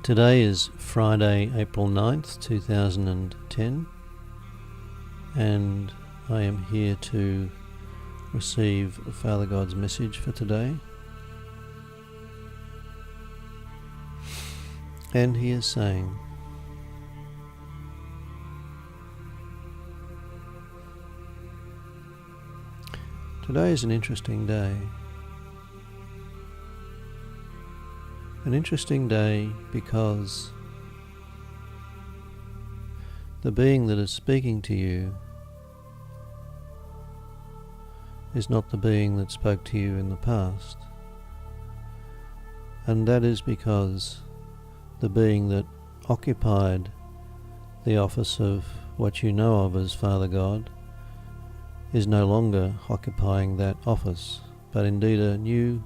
Today is Friday, April 9th, 2010, and I am here to receive Father God's message for today. And he is saying, today is an interesting day. An interesting day because the being that is speaking to you is not the being that spoke to you in the past. And that is because the being that occupied the office of what you know of as Father God is no longer occupying that office, but indeed a new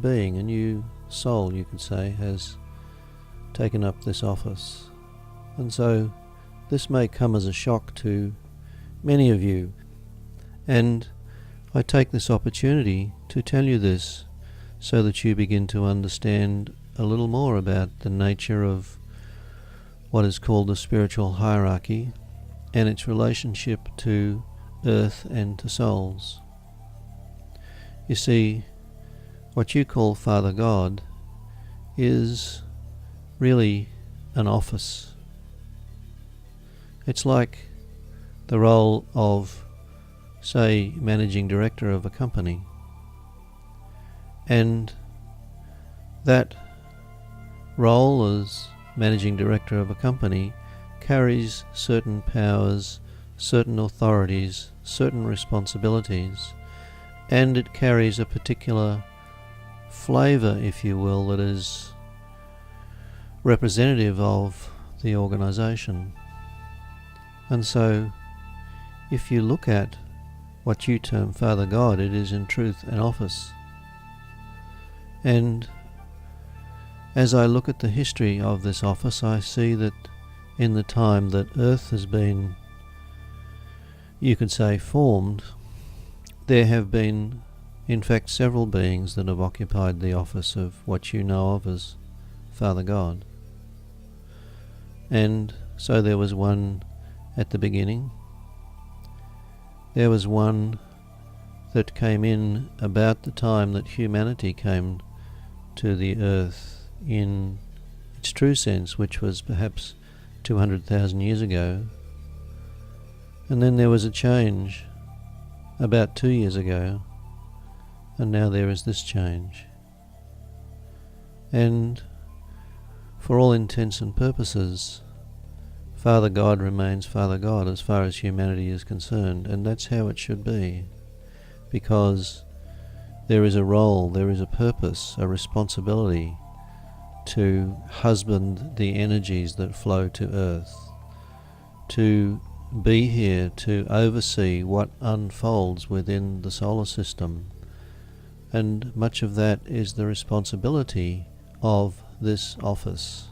being, a new soul, you could say, has taken up this office. And so this may come as a shock to many of you, and I take this opportunity to tell you this so that you begin to understand a little more about the nature of what is called the spiritual hierarchy and its relationship to earth and to souls. You see, what you call Father God is really an office. It's like the role of, say, managing director of a company. And that role as managing director of a company carries certain powers, certain authorities, certain responsibilities, and it carries a particular flavour, if you will, that is representative of the organisation. And so, if you look at what you term Father God, it is in truth an office. And as I look at the history of this office, I see that in the time that Earth has been, you could say, formed, there have been in fact several beings that have occupied the office of what you know of as Father God. And so there was one at the beginning. There was one that came in about the time that humanity came to the earth in its true sense, which was perhaps 200,000 years ago. And then there was a change about 2 years ago, and now there is this change. And for all intents and purposes, Father God remains Father God as far as humanity is concerned, and that's how it should be, because there is a role, there is a purpose, a responsibility to husband the energies that flow to earth, to be here to oversee what unfolds within the solar system. And much of that is the responsibility of this office.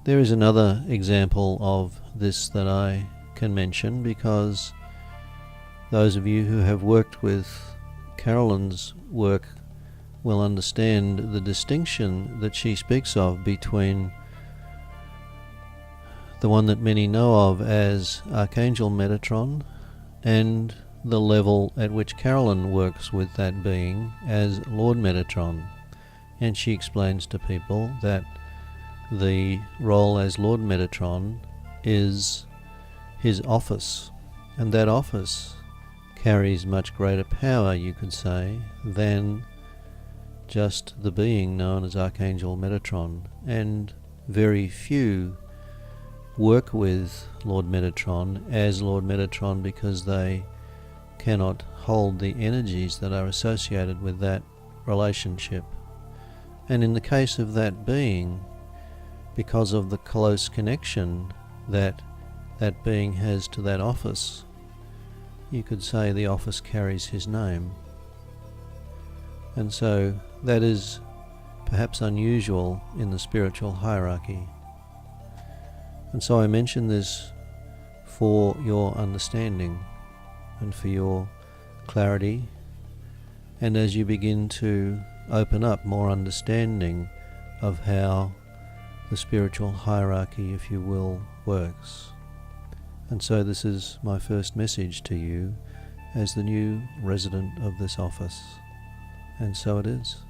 There is another example of this that I can mention, because those of you who have worked with Carolyn's work will understand the distinction that she speaks of between the one that many know of as Archangel Metatron and the level at which Carolyn works with that being as Lord Metatron. And she explains to people that the role as Lord Metatron is his office, and that office carries much greater power, you could say, than just the being known as Archangel Metatron. And very few work with Lord Metatron as Lord Metatron because they cannot hold the energies that are associated with that relationship. And in the case of that being, because of the close connection that that being has to that office, you could say the office carries his name. And so that is perhaps unusual in the spiritual hierarchy. And so I mention this for your understanding and for your clarity, and as you begin to open up more understanding of how the spiritual hierarchy, if you will, works. And so this is my first message to you as the new resident of this office. And so it is.